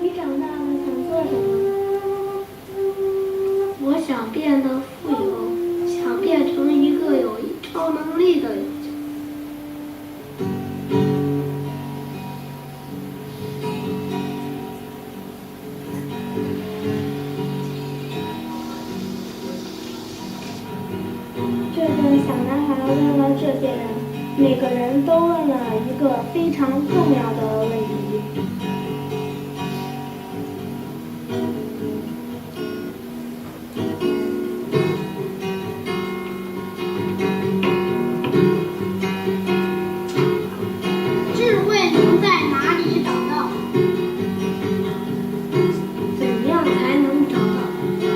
你长大了想做什么？我想变得富有，想变成一个有超能力的人。这个小男孩问了这些人，每个人都问了一个非常重要的问题。智慧能在哪里找到？怎样才能找到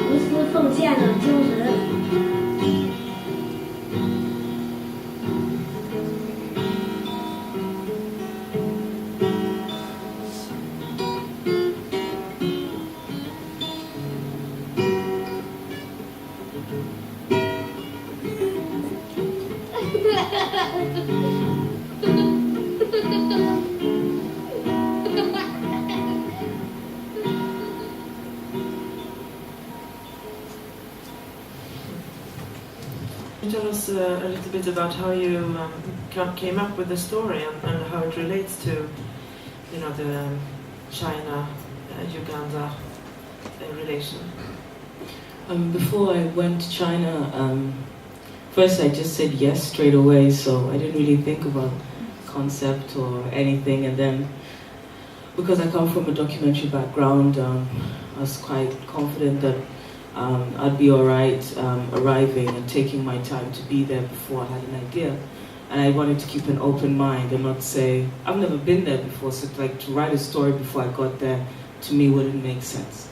无私奉献的精神？Can you tell us a little bit about how you came up with the story and how it relates to, you know, the China-Uganda relation? Before I went to China, first I just said yes straight away, so I didn't really think about concept or anything, and then because I come from a documentary background, I was quite confident that I'd be alright arriving and taking my time to be there before I had an idea. And I wanted to keep an open mind and not say, I've never been there before, so like to write a story before I got there, to me wouldn't make sense.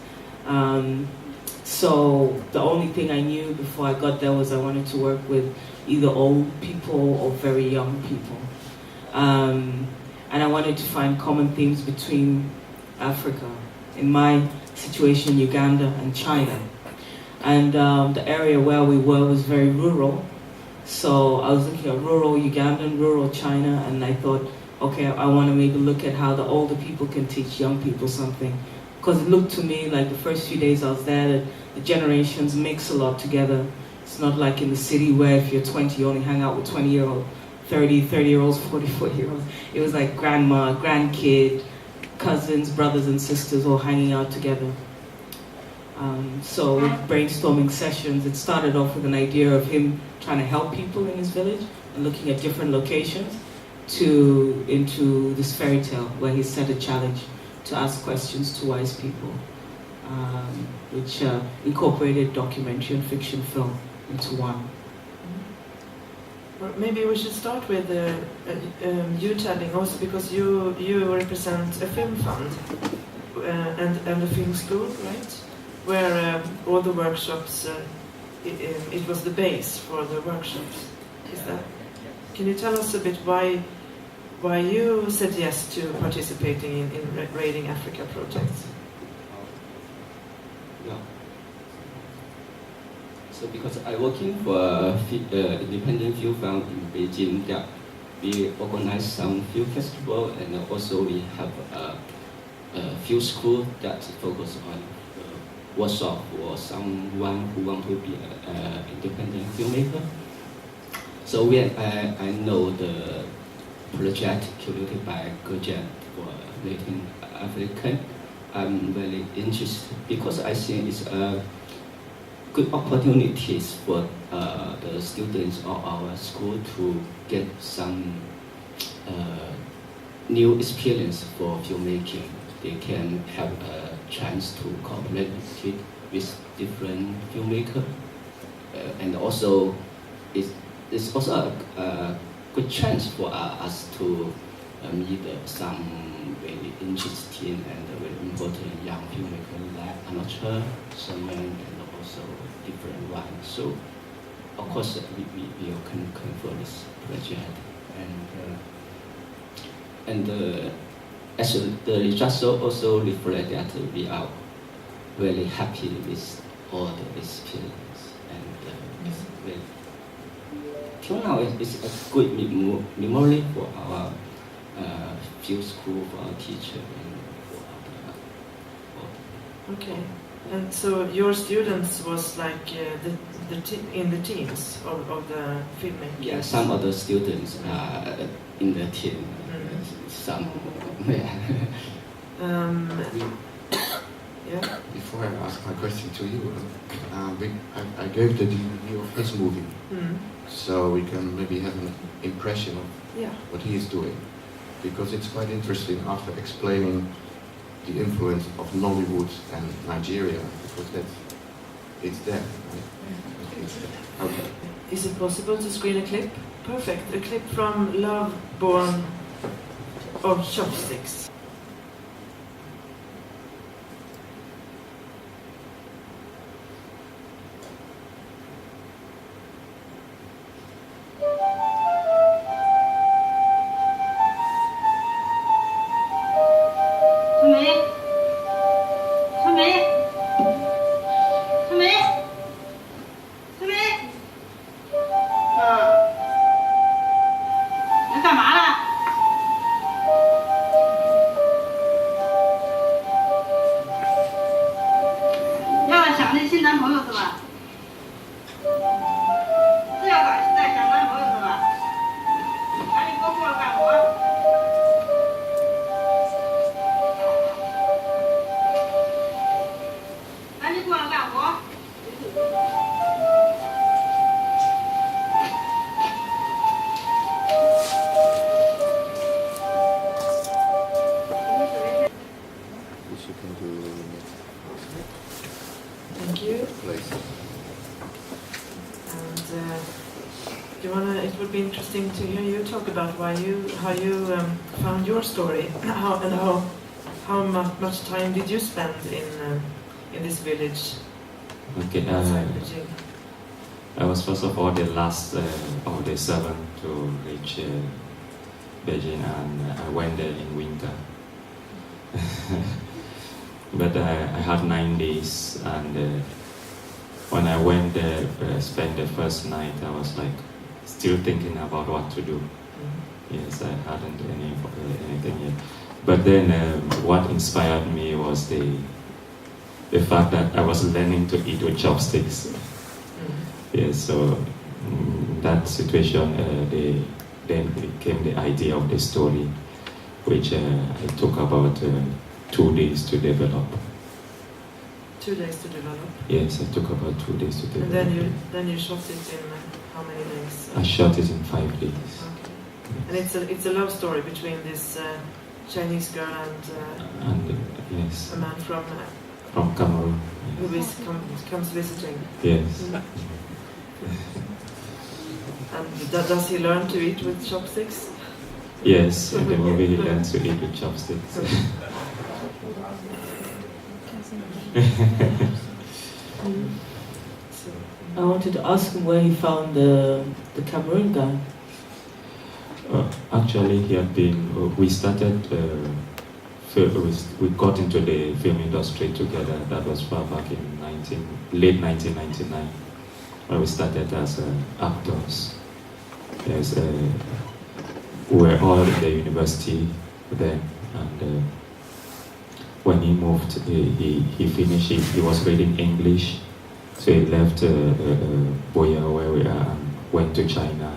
So the only thing I knew before I got there was I wanted to work with either old people or very young people. And I wanted to find common themes between Africa, in my situation, Uganda and China. And the area where we were was very rural. So I was looking at rural Uganda and rural China, and I thought, okay, I want to maybe look at how the older people can teach young people something. Because it looked to me like the first few days I was there, that the generations mix a lot together. It's not like in the city where if you're 20, you only hang out with 20-year-olds, 30-year-olds, 44-year-olds. It was like grandma, grandkid, cousins, brothers and sisters all hanging out together. So with brainstorming sessions, it started off with an idea of him trying to help people in his village and looking at different locations into this fairy tale where he set a challenge to ask questions to wise people, which incorporated documentary and fiction film into one. Well, maybe we should start with you telling also, because you represent a film fund and a film school, right? Where all the workshops, it was the base for the workshops. Is that? Can you tell us a bit why you said yes to participating in Raiding Africa projects? Yeah. So because I working for a independent film fund in Beijing, that we organize some film festival, and also we have a film school that focus on workshop for someone who want to be an independent filmmaker. So when I know the project curated by Göteborg for Latin African, I'm very interested because I think it's a good opportunities for the students of our school to get some new experience for filmmaking. They can have a chance to cooperate with different filmmakers, and also it's also a good chance for us to meet some very interesting and very important young filmmakers like amateur, Sherman, and also different ones. So of course we can for this project, and as the results also reflect that we are very happy with all the experience, and it's very, till now it's a good memory for our field school, for our teacher, and for Okay. And so your students was like in the teams of the filmmaking? Yeah, some other students are in the team. Some, yeah. Yeah. Before I ask my question to you, I gave the DVD of his movie, so we can maybe have an impression of what he is doing, because it's quite interesting after explaining the influence of Nollywood and Nigeria, because it's there. Right? Okay. Is it possible to screen a clip? Perfect. A clip from Love Born of Chopsticks. Thank you. Please. And it would be interesting to hear you talk about how you found your story, how much time did you spend in this village? Okay. Outside Beijing? I was first of all the last of the 7 to reach Beijing, and I went there in winter. But I had 9 days, and when I went there, spent the first night, I was like still thinking about what to do. Yes, I hadn't anything yet. But then what inspired me was the fact that I was learning to eat with chopsticks. Yes, so in that situation, then became the idea of the story, which I took about 2 days to develop. 2 days to develop? Yes, I took about 2 days to develop. And then you shot it in how many days? I shot it in 5 days. Okay. And it's a love story between this Chinese girl and yes, a man from Cameroon. who comes visiting. Yes. And does he learn to eat with chopsticks? Yes, in the movie he learns to eat with chopsticks. I wanted to ask him where he found the Cameroon guy. Actually, he had been. We started. We got into the film industry together. That was far back in late 1999, when we started as actors. Yes, we were all in the university then, and when he moved, he finished. He was reading English, so he left Boya, where we are, and went to China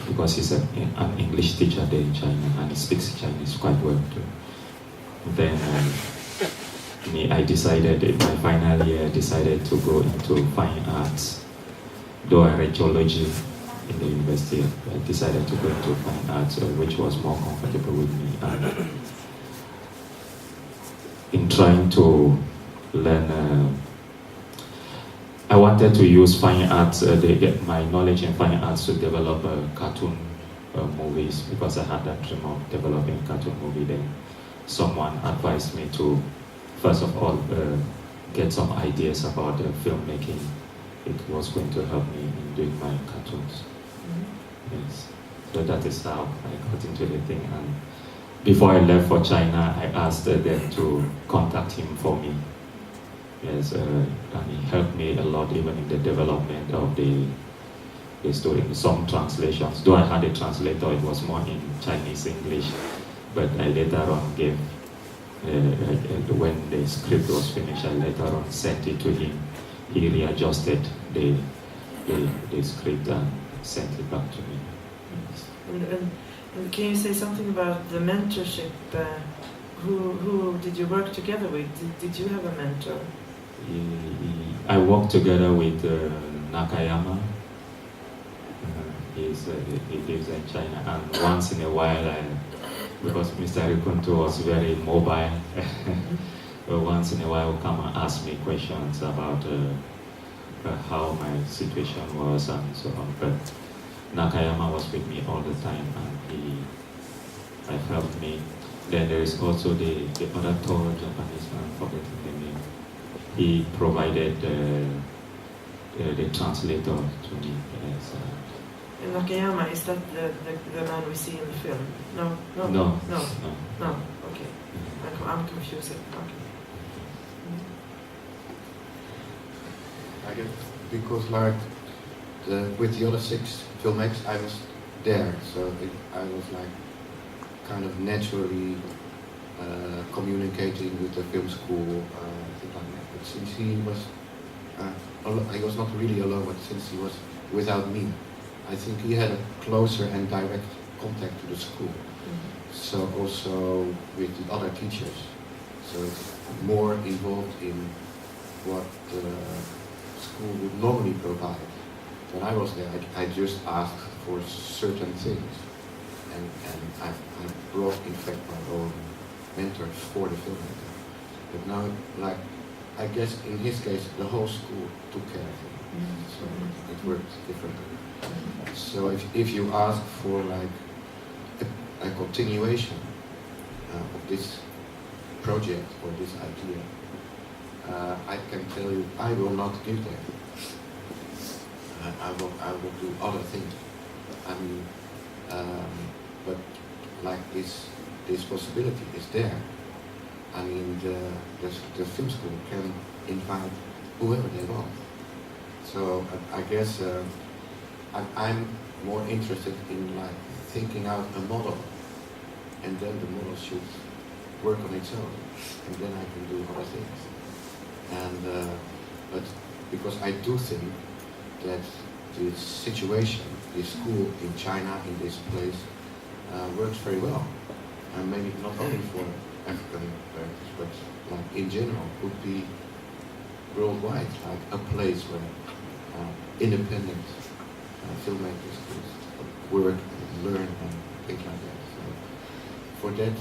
because he's an English teacher there in China, and he speaks Chinese quite well too. Then I decided in my final year, I decided to go into fine arts. Though I read geology in the university, I decided to go into fine arts, which was more comfortable with me. And in trying to learn, I wanted to use fine arts, my knowledge in fine arts to develop cartoon movies, because I had that dream of developing a cartoon movie. Then someone advised me to, first of all, get some ideas about filmmaking. It was going to help me in doing my cartoons. Yes, so that is how I got into the thing. And before I left for China, I asked them to contact him for me. Yes, and he helped me a lot, even in the development of the story. Some translations, though I had a translator, it was more in Chinese English, but I later on gave when the script was finished, I later on sent it to him. He readjusted the script and sent it back to me. And can you say something about the mentorship? Who did you work together with? Did you have a mentor? I worked together with Nakayama. He lives in China, and once in a while, because Mr. Rikunto was very mobile, once in a while he'll come and ask me questions about how my situation was and so on. But Nakayama was with me all the time, and he helped me. Then there is also the other tall Japanese man, forgetting the name. He provided the translator to me. Yes, Nakayama, is that the man we see in the film? No. Okay, I'm confused. Okay. I guess because like with the other 6 filmmakers, I was there, so I was like kind of naturally communicating with the film school, things like that. But since he was not really alone, but since he was without me, I think he had a closer and direct contact to the school. Mm-hmm. So also with the other teachers, so it's more involved in what the school would normally provide. When I was there, I just asked for certain things, and I brought in fact my own mentors for the filmmaker. But now, like, I guess in his case, the whole school took care of him, so it worked differently. So if you ask for like a continuation of this project or this idea, I can tell you I will not give that. I will do other things. I mean, but like this possibility is there. I mean, the film school can invite whoever they want. So I guess I'm more interested in like thinking out a model, and then the model should work on its own, and then I can do other things. And but because I do think that this situation, this school in China, in this place, works very well, and maybe not only for African Americans, but like in general, would be worldwide, like a place where independent filmmakers could work and learn and things like that. So for that,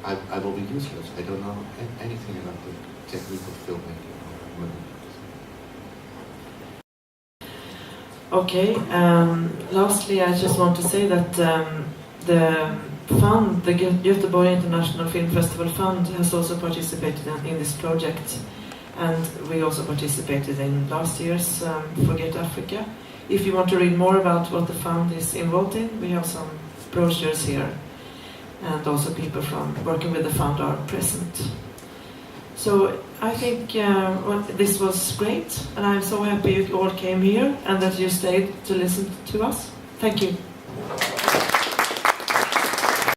I will be useless. I don't know anything about the technique of filmmaking or movie. Okay, lastly, I just want to say that the fund, the Göteborg International Film Festival Fund, has also participated in this project, and we also participated in last year's Forget Africa. If you want to read more about what the fund is involved in, we have some brochures here, and also people from working with the fund are present. So I think this was great, and I'm so happy you all came here and that you stayed to listen to us. Thank you.